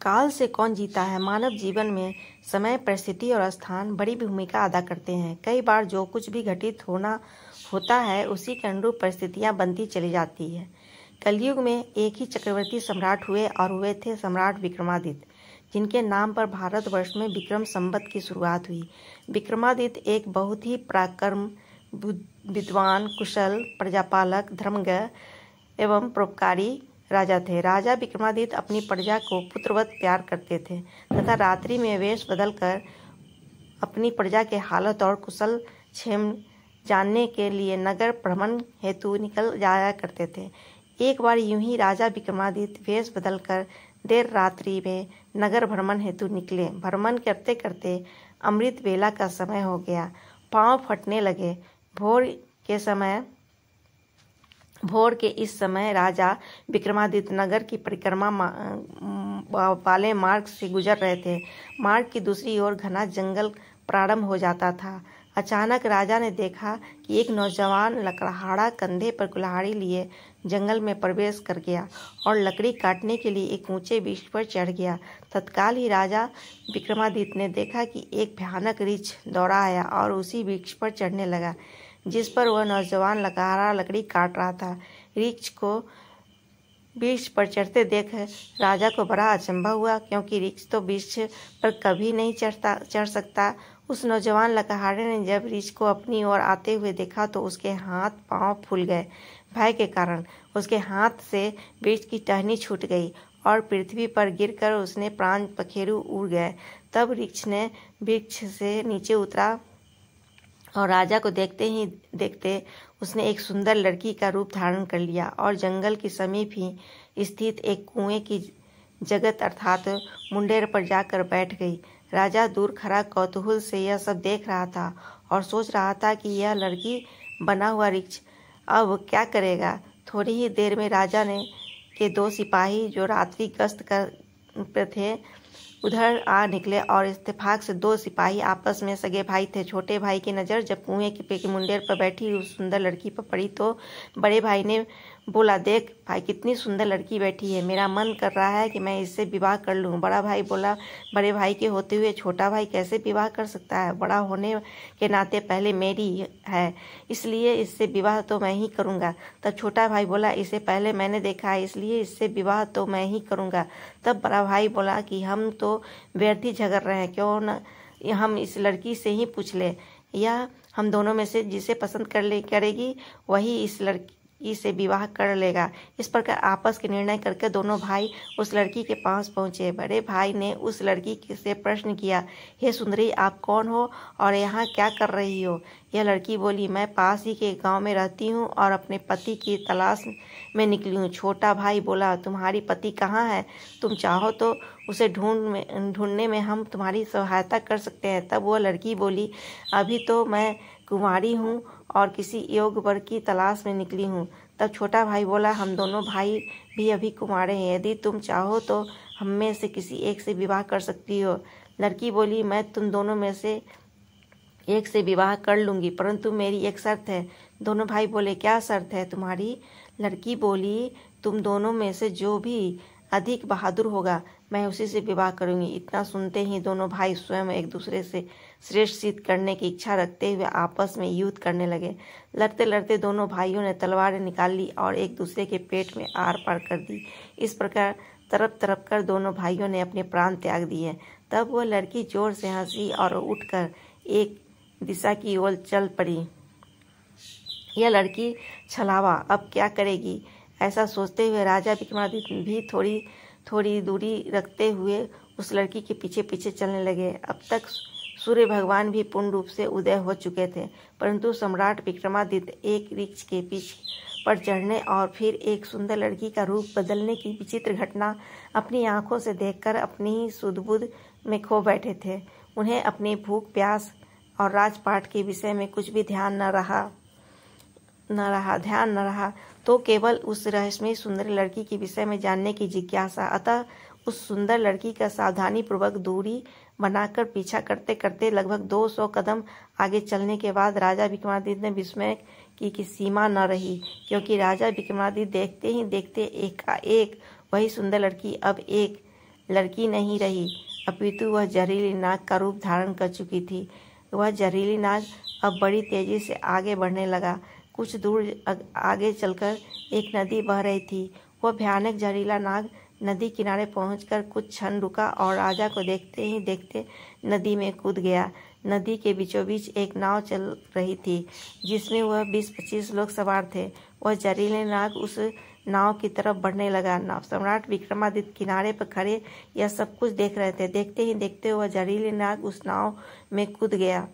काल से कौन जीता है। मानव जीवन में समय, परिस्थिति और स्थान बड़ी भूमिका अदा करते हैं। कई बार जो कुछ भी घटित होता है उसी के अनुरूप परिस्थितियां बनती चली जाती है। कलयुग में एक ही चक्रवर्ती सम्राट हुए और हुए थे सम्राट विक्रमादित्य, जिनके नाम पर भारतवर्ष में विक्रम संवत की शुरुआत हुई। विक्रमादित्य एक बहुत ही पराक्रम, विद्वान, कुशल, प्रजापालक, धर्मज्ञ एवं परोपकारी राजा थे। राजा विक्रमादित्य अपनी प्रजा को पुत्रवत प्यार करते थे तथा रात्रि में वेश बदलकर अपनी प्रजा के हालत और कुशल क्षेम जानने के लिए नगर भ्रमण हेतु निकल जाया करते थे। एक बार यूं ही राजा विक्रमादित्य वेश बदलकर देर रात्रि में नगर भ्रमण हेतु निकले। भ्रमण करते करते अमृत बेला का समय हो गया। पांव फटने लगे। भोर के इस समय राजा विक्रमादित्य नगर की परिक्रमा वाले मार्ग से गुजर रहे थे। मार्ग की दूसरी ओर घना जंगल प्रारंभ हो जाता था। अचानक राजा ने देखा कि एक नौजवान लकड़हारा कंधे पर कुल्हाड़ी लिए जंगल में प्रवेश कर गया और लकड़ी काटने के लिए एक ऊंचे वृक्ष पर चढ़ गया। तत्काल ही राजा विक्रमादित्य ने देखा कि एक भयानक रीछ दौड़ा आया और उसी वृक्ष पर चढ़ने लगा जिस पर वह नौजवान लकड़हारा लकड़ी काट रहा था। रीछ को वृक्ष पर चढ़ते देख राजा को बड़ा अचंभा हुआ, क्योंकि रीछ तो वृक्ष पर कभी नहीं चढ़ सकता। उस नौजवान लकड़हारे ने जब रीछ को अपनी ओर आते हुए देखा तो उसके हाथ पांव फूल गए। भय के कारण उसके हाथ से वृक्ष की टहनी छूट गई और पृथ्वी पर गिरकर उसने प्राण पखेरु उड़ गए। तब वृक्ष से नीचे उतरा और राजा को देखते ही देखते उसने एक सुंदर लड़की का रूप धारण कर लिया और जंगल के समीप ही स्थित एक कुएं की जगत अर्थात मुंडेर पर जाकर बैठ गई। राजा दूर खड़ा कौतूहल से यह सब देख रहा था और सोच रहा था कि यह लड़की बना हुआ वृक्ष अब क्या करेगा। थोड़ी ही देर में राजा के 2 सिपाही जो रात्रि गश्त पर थे उधर आ निकले और इत्तेफाक से 2 सिपाही आपस में सगे भाई थे। छोटे भाई की नज़र जब कुएं के मुंडेर पर बैठी उस सुंदर लड़की पर पड़ी तो बड़े भाई ने बोला, देख भाई, कितनी सुंदर लड़की बैठी है, मेरा मन कर रहा है कि मैं इससे विवाह कर लूं। बड़ा भाई बोला, बड़े भाई के होते हुए छोटा भाई कैसे विवाह कर सकता है। बड़ा होने के नाते पहले मेरी है, इसलिए इससे विवाह तो मैं ही करूँगा। तब छोटा भाई बोला, इसे पहले मैंने देखा है, इसलिए इससे विवाह तो मैं ही करूँगा। तब बड़ा भाई बोला कि हम तो व्यर्थ ही झगड़ रहे हैं, क्यों न हम इस लड़की से ही पूछ ले, या हम दोनों में से जिसे पसंद करेगी वही इस लड़की से विवाह कर लेगा। इस प्रकार आपस के निर्णय करके दोनों भाई उस लड़की के पास पहुंचे। बड़े भाई ने उस लड़की से प्रश्न किया, हे सुंदरी, आप कौन हो और यहाँ क्या कर रही हो। यह लड़की बोली, मैं पास ही के गांव में रहती हूँ और अपने पति की तलाश में निकली हूँ। छोटा भाई बोला, तुम्हारी पति कहाँ है, तुम चाहो तो उसे ढूंढने में हम तुम्हारी सहायता कर सकते हैं। तब वह लड़की बोली, अभी तो मैं कुंवारी हूँ और किसी योग्य वर की तलाश में निकली हूँ। तब छोटा भाई बोला, हम दोनों भाई भी अभी कुंवारे हैं, यदि तुम चाहो तो हम में से किसी एक से विवाह कर सकती हो। लड़की बोली, मैं तुम दोनों में से एक से विवाह कर लूंगी, परंतु मेरी एक शर्त है। दोनों भाई बोले, क्या शर्त है तुम्हारी। लड़की बोली, तुम दोनों में से जो भी अधिक बहादुर होगा मैं उसी से विवाह करूंगी। इतना सुनते ही दोनों भाई स्वयं एक दूसरे से श्रेष्ठ सिद्ध करने की इच्छा रखते हुए आपस में युद्ध करने लगे। लड़ते लड़ते दोनों भाइयों ने तलवारें निकाल ली और एक दूसरे के पेट में आर पार कर दी। इस प्रकार तड़प तड़प कर दोनों भाइयों ने अपने प्राण त्याग दिए। तब वह लड़की जोर से हंसी और उठकर एक दिशा की ओर चल पड़ी। यह लड़की छलावा, अब क्या करेगी। ऐसा सोचते हुए राजा विक्रमादित्य भी थोड़ी दूरी रखते हुए उस लड़की के पीछे पीछे चलने लगे। अब तक सूर्य भगवान भी पूर्ण रूप से उदय हो चुके थे, परंतु सम्राट विक्रमादित्य एक वृक्ष के पीछे पर चढ़ने और फिर एक सुंदर लड़की का रूप बदलने की विचित्र घटना अपनी आंखों से देखकर अपनी ही सुध-बुध में खो बैठे थे। उन्हें अपनी भूख, प्यास और राजपाट के विषय में कुछ भी ध्यान न रहा तो केवल उस रहस्यमयी सुंदर लड़की के विषय में जानने की जिज्ञासा। अतः उस सुंदर लड़की का सावधानी पूर्वक दूरी बनाकर पीछा करते करते लगभग 200 कदम आगे चलने के बाद राजा विक्रमादित्य ने विस्मय की सीमा न रही, क्योंकि राजा विक्रमादित्य देखते ही देखते एकाएक वही सुंदर लड़की अब एक लड़की नहीं रही, अपितु वह जहरीली नाग का रूप धारण कर चुकी थी। वह जहरीली नाग अब बड़ी तेजी से आगे बढ़ने लगा। कुछ दूर आगे चलकर एक नदी बह रही थी। वह भयानक जहरीला नाग नदी किनारे पहुंचकर कुछ क्षण रुका और राजा को देखते ही देखते नदी में कूद गया। नदी के बीचों बीच एक नाव चल रही थी जिसमें वह 20-25 लोग सवार थे। वह जहरीले नाग उस नाव की तरफ बढ़ने लगा। सम्राट विक्रमादित्य किनारे पर खड़े यह सब कुछ देख रहे थे। देखते ही देखते वह जहरीले नाग उस नाव में कूद गया।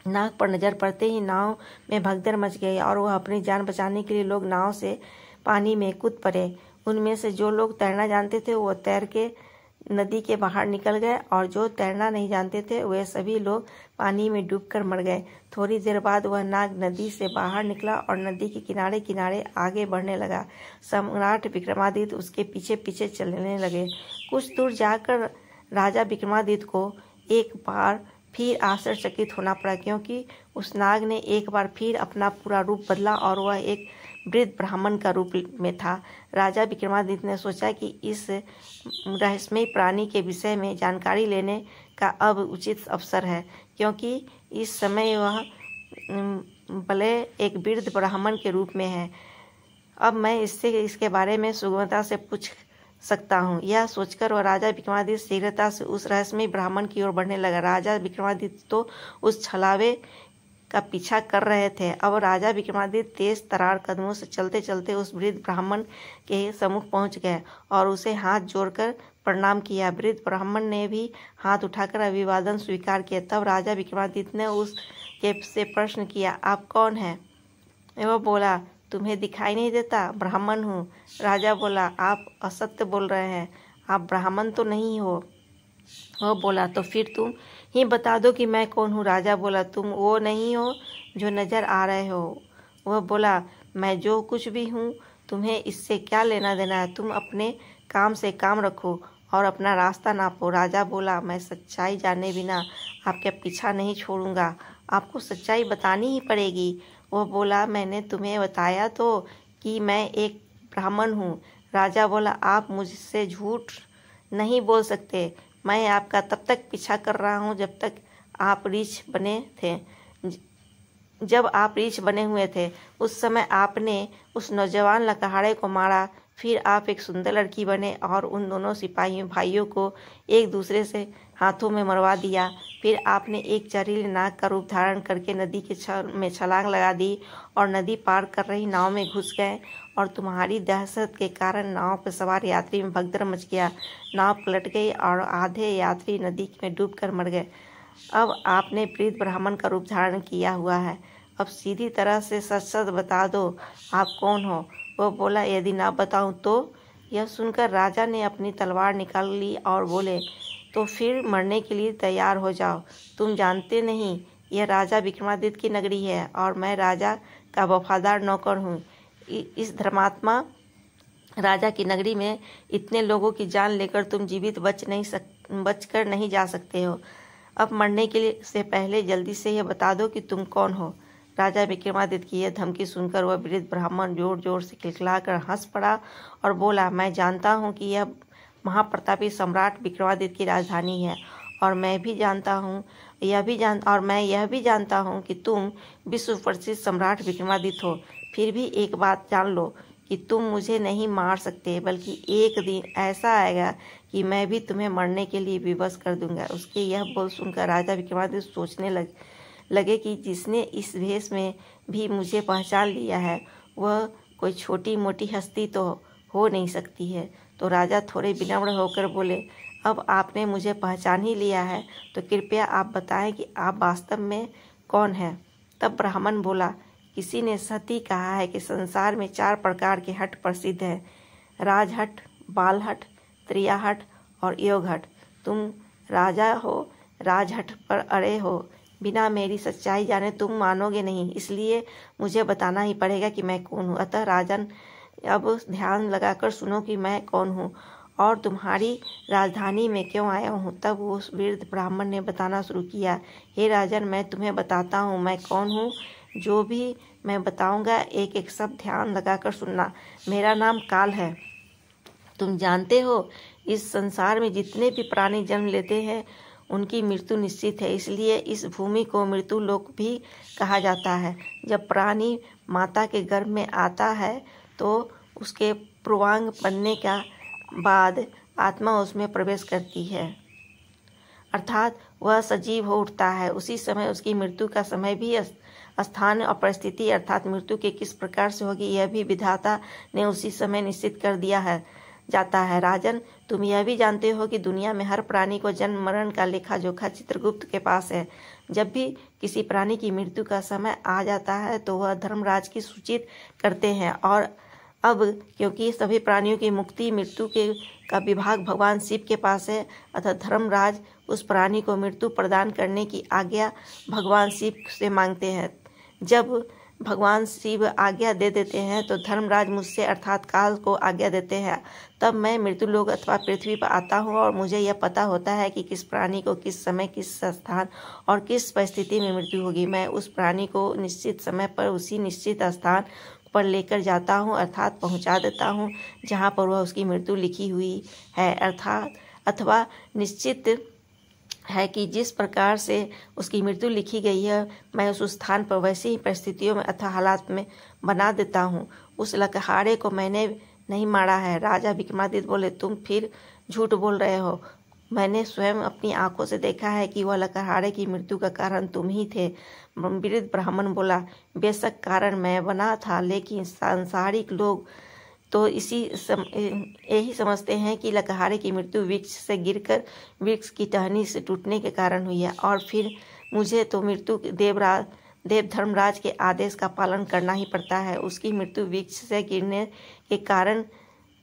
नाग पर नजर पड़ते ही नाव में भगदड़ मच गई और वह अपनी जान बचाने के लिए लोग नाव से पानी में कूद पड़े। उनमें से जो लोग तैरना जानते थे वो तैर के नदी के बाहर निकल गए और जो तैरना नहीं जानते थे वे सभी लोग पानी में डूबकर मर गए। थोड़ी देर बाद वह नाग नदी से बाहर निकला और नदी के किनारे किनारे आगे बढ़ने लगा। सम्राट विक्रमादित्य उसके पीछे पीछे चलने लगे। कुछ दूर जाकर राजा विक्रमादित्य को एक बार फिर आश्चर्यचकित होना पड़ा, क्योंकि उस नाग ने एक बार फिर अपना पूरा रूप बदला और वह एक वृद्ध ब्राह्मण का रूप में था। राजा विक्रमादित्य ने सोचा कि इस रहस्यमय प्राणी के विषय में जानकारी लेने का अब उचित अवसर है, क्योंकि इस समय वह भले एक वृद्ध ब्राह्मण के रूप में है। अब मैं इसके बारे में सुगमता से पूछ सकता हूँ। यह सोचकर वह राजा विक्रमादित्य शीघ्रता से उस रहस्यमय ब्राह्मण की ओर बढ़ने लगा। राजा विक्रमादित्य तो उस छलावे का पीछा कर रहे थे। अब राजा विक्रमादित्य तेज तरार कदमों से चलते चलते उस वृद्ध ब्राह्मण के सम्मुख पहुंच गए और उसे हाथ जोड़कर प्रणाम किया। वृद्ध ब्राह्मण ने भी हाथ उठाकर अभिवादन स्वीकार किया। तब राजा विक्रमादित्य ने उसके से प्रश्न किया, आप कौन हैं? वह बोला, तुम्हें दिखाई नहीं देता? ब्राह्मण हूँ। राजा बोला, आप असत्य बोल रहे हैं, आप ब्राह्मण तो नहीं हो। वह बोला, तो फिर तुम ही बता दो कि मैं कौन हूँ। राजा बोला, तुम वो नहीं हो जो नजर आ रहे हो। वह बोला, मैं जो कुछ भी हूँ तुम्हें इससे क्या लेना देना है? तुम अपने काम से काम रखो और अपना रास्ता नापो। राजा बोला, मैं सच्चाई जाने बिना आपका पीछा नहीं छोड़ूंगा, आपको सच्चाई बतानी ही पड़ेगी। वह बोला, मैंने तुम्हें बताया तो कि मैं एक ब्राह्मण हूँ। राजा बोला, आप मुझसे झूठ नहीं बोल सकते। मैं आपका तब तक पीछा कर रहा हूँ जब तक आप रीछ बने थे। जब आप रीछ बने हुए थे उस समय आपने उस नौजवान लकहाड़े को मारा। फिर आप एक सुंदर लड़की बने और उन दोनों सिपाहियों भाइयों को एक दूसरे से हाथों में मरवा दिया। फिर आपने एक जहरीले नाग का रूप धारण करके नदी के में छलांग लगा दी और नदी पार कर रही नाव में घुस गए और तुम्हारी दहशत के कारण नाव पर सवार यात्री में भगदड़ मच गया। नाव पलट गई और आधे यात्री नदी में डूबकर मर गए। अब आपने वृद्ध ब्राह्मण का रूप धारण किया हुआ है। अब सीधी तरह से सच सच बता दो, आप कौन हो? वह बोला, यदि ना बताऊं तो? यह सुनकर राजा ने अपनी तलवार निकाल ली और बोले, तो फिर मरने के लिए तैयार हो जाओ। तुम जानते नहीं यह राजा विक्रमादित्य की नगरी है और मैं राजा का वफादार नौकर हूँ। इस धर्मात्मा राजा की नगरी में इतने लोगों की जान लेकर तुम जीवित बचकर नहीं जा सकते हो। अब मरने के लिए से पहले जल्दी से यह बता दो कि तुम कौन हो। राजा विक्रमादित्य की यह धमकी सुनकर वह वृद्ध ब्राह्मण जोर जोर से खिलखिलाकर हंस पड़ा और बोला, मैं जानता हूँ कि यह महाप्रतापी सम्राट विक्रमादित्य की राजधानी है और मैं यह भी जानता हूँ कि तुम विश्व प्रसिद्ध सम्राट विक्रमादित्य हो। फिर भी एक बात जान लो कि तुम मुझे नहीं मार सकते, बल्कि एक दिन ऐसा आएगा कि मैं भी तुम्हें मरने के लिए विवश कर दूंगा। उसके यह बोल सुनकर राजा विक्रमादित्य सोचने लगे कि जिसने इस भेष में भी मुझे पहचान लिया है वह कोई छोटी मोटी हस्ती तो हो नहीं सकती है। तो राजा थोड़े विनम्र होकर बोले, अब आपने मुझे पहचान ही लिया है तो कृपया आप बताएं कि आप वास्तव में कौन हैं। तब ब्राह्मण बोला, किसी ने सती कहा है कि संसार में 4 प्रकार के हट प्रसिद्ध हैं, राजहट, बालहट, त्रियाहट और योगहट। तुम राजा हो, राजहट पर अड़े हो। बिना मेरी सच्चाई जाने तुम मानोगे नहीं, इसलिए मुझे बताना ही पड़ेगा कि मैं कौन हूँ। अतः राजन, अब ध्यान लगाकर सुनो कि मैं कौन हूँ और तुम्हारी राजधानी में क्यों आया हूँ। तब उस वृद्ध ब्राह्मण ने बताना शुरू किया, हे राजन, मैं तुम्हें बताता हूँ मैं कौन हूँ। जो भी मैं बताऊंगा एक एक शब्द ध्यान लगाकर सुनना। मेरा नाम काल है। तुम जानते हो इस संसार में जितने भी प्राणी जन्म लेते हैं उनकी मृत्यु निश्चित है, इसलिए इस भूमि को मृत्यु लोक भी कहा जाता है। जब प्राणी माता के गर्भ में आता है तो उसके पूर्वांग बनने का बाद आत्मा उसमें प्रवेश करती है, अर्थात वह सजीव हो उठता है। उसी समय उसकी मृत्यु का समय भी स्थान और परिस्थिति अर्थात मृत्यु के किस प्रकार से होगी यह भी विधाता ने उसी समय निश्चित कर दिया है जाता है। राजन, तुम यह भी जानते हो कि दुनिया में हर प्राणी को जन्म मरण का लेखा जोखा चित्रगुप्त के पास है। जब भी किसी प्राणी की मृत्यु का समय आ जाता है तो वह धर्मराज की सूचित करते हैं, और अब क्योंकि सभी प्राणियों की मुक्ति मृत्यु का विभाग भगवान शिव के पास है, अतः धर्मराज उस प्राणी को मृत्यु प्रदान करने की आज्ञा भगवान शिव से मांगते हैं। जब भगवान शिव आज्ञा दे देते हैं तो धर्मराज मुझसे अर्थात काल को आज्ञा देते हैं। तब मैं मृत्युलोक अथवा पृथ्वी पर आता हूँ और मुझे यह पता होता है कि किस प्राणी को किस समय किस स्थान और किस परिस्थिति में मृत्यु होगी। मैं उस प्राणी को निश्चित समय पर उसी निश्चित स्थान पर लेकर जाता हूँ, अर्थात पहुँचा देता हूँ जहाँ पर वह उसकी मृत्यु लिखी हुई है, अर्थात अथवा निश्चित है कि जिस प्रकार से उसकी मृत्यु लिखी गई है मैं उस स्थान पर वैसी ही परिस्थितियों में अथवा हालात में बना देता हूँ। उस लकहारे को मैंने नहीं मारा है। राजा विक्रमादित्य बोले, तुम फिर झूठ बोल रहे हो। मैंने स्वयं अपनी आंखों से देखा है कि वह लकहारे की मृत्यु का कारण तुम ही थे। वृद्ध ब्राह्मण बोला, बेशक कारण मैं बना था, लेकिन सांसारिक लोग तो यही समझते हैं कि लकहारे की मृत्यु वृक्ष से गिरकर वृक्ष की टहनी से टूटने के कारण हुई है, और फिर मुझे तो मृत्यु देव धर्मराज के आदेश का पालन करना ही पड़ता है। उसकी मृत्यु वृक्ष से गिरने के कारण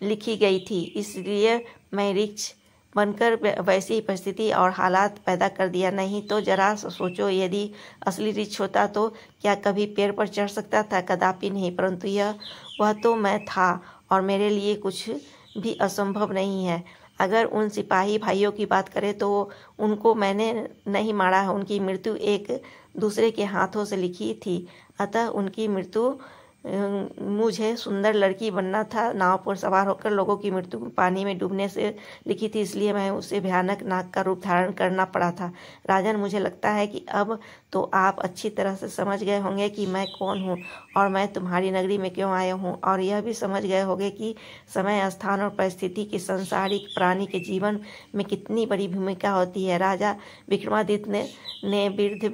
लिखी गई थी, इसलिए मैं वृक्ष बनकर वैसी ही परिस्थिति और हालात पैदा कर दिया। नहीं तो जरा सोचो, यदि असली वृक्ष होता तो क्या कभी पेड़ पर चढ़ सकता था? कदापि नहीं। परंतु वह तो मैं था और मेरे लिए कुछ भी असंभव नहीं है। अगर उन सिपाही भाइयों की बात करें तो उनको मैंने नहीं मारा है। उनकी मृत्यु एक दूसरे के हाथों से लिखी थी, अतः उनकी मृत्यु मुझे सुंदर लड़की बनना था, नाव पर सवार होकर लोगों की मृत्यु पानी में डूबने से लिखी थी, इसलिए मैं उसे भयानक नाग का रूप धारण करना पड़ा था। राजन, मुझे लगता है कि अब तो आप अच्छी तरह से समझ गए होंगे कि मैं कौन हूँ और मैं तुम्हारी नगरी में क्यों आया हूँ, और यह भी समझ गए होंगे कि समय, स्थान और परिस्थिति की संसारिक प्राणी के जीवन में कितनी बड़ी भूमिका होती है। राजा विक्रमादित्य ने वृद्ध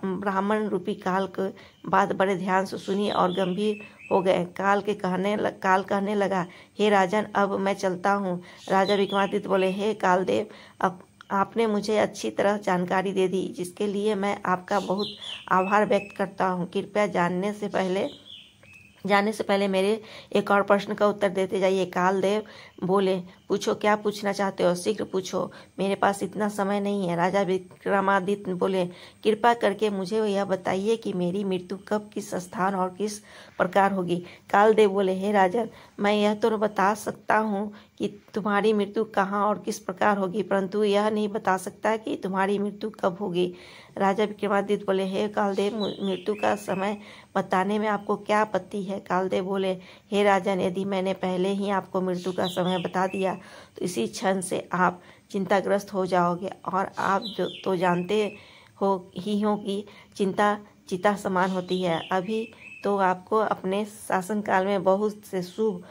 ब्राह्मण रूपी काल की बात बड़े ध्यान से सुनी और गंभीर हो गए। काल कहने लगा, हे राजन, अब मैं चलता हूँ। राजा विक्रमादित्य बोले, हे कालदेव, अब आपने मुझे अच्छी तरह जानकारी दे दी, जिसके लिए मैं आपका बहुत आभार व्यक्त करता हूँ। कृपया जाने से पहले मेरे एक और प्रश्न का उत्तर देते जाइए। कालदेव बोले, पूछो, क्या पूछना चाहते हो? शीघ्र पूछो, मेरे पास इतना समय नहीं है। राजा विक्रमादित्य बोले, कृपा करके मुझे यह बताइए कि मेरी मृत्यु कब, किस स्थान और किस प्रकार होगी। कालदेव बोले, हे राजन, मैं यह तो बता सकता हूँ कि तुम्हारी मृत्यु कहाँ और किस प्रकार होगी, परंतु यह नहीं बता सकता कि तुम्हारी मृत्यु कब होगी। राजा विक्रमादित्य बोले, हे कालदेव, मृत्यु का समय बताने में आपको क्या आपत्ति है? कालदेव बोले, हे राजन, यदि मैंने पहले ही आपको मृत्यु का समय बता दिया तो इसी क्षण से आप चिंताग्रस्त हो जाओगे, और आप तो जानते हो कि चिंता चिता समान होती है। अभी तो आपको अपने शासनकाल में बहुत से शुभ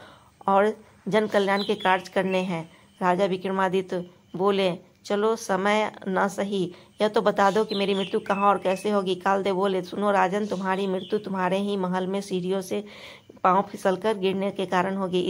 और जन कल्याण के कार्य करने हैं। राजा विक्रमादित्य बोले, चलो समय न सही, यह तो बता दो कि मेरी मृत्यु कहाँ और कैसे होगी। कालदेव बोले, सुनो राजन, तुम्हारी मृत्यु तुम्हारे ही महल में सीढ़ियों से पांव फिसलकर गिरने के कारण होगी।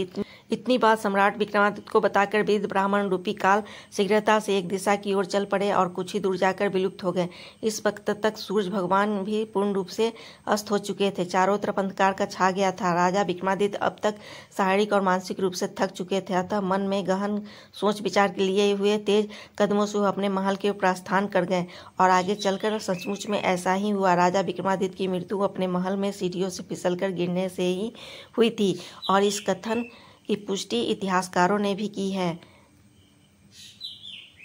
इतनी बात सम्राट विक्रमादित्य को बताकर वृद्ध ब्राह्मण रूपी काल शीघ्रता से एक दिशा की ओर चल पड़े और कुछ ही दूर जाकर विलुप्त हो गए। इस वक्त तक सूर्य भगवान भी पूर्ण रूप से अस्त हो चुके थे। चारों तरफ अंधकार का छा गया था। राजा विक्रमादित्य अब तक शारीरिक और मानसिक रूप से थक चुके थे, अतः मन में गहन सोच विचार के लिए हुए तेज कदमों से वह अपने महल के प्रस्थान कर गए, और आगे चलकर सचमुच में ऐसा ही हुआ। राजा विक्रमादित्य की मृत्यु अपने महल में सीढ़ियों से फिसलकर गिरने से ही हुई थी, और इस कथन की पुष्टि इतिहासकारों ने भी की है।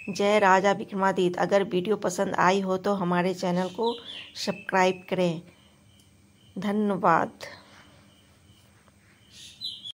जय राजा विक्रमादित्य। अगर वीडियो पसंद आई हो तो हमारे चैनल को सब्सक्राइब करें। धन्यवाद।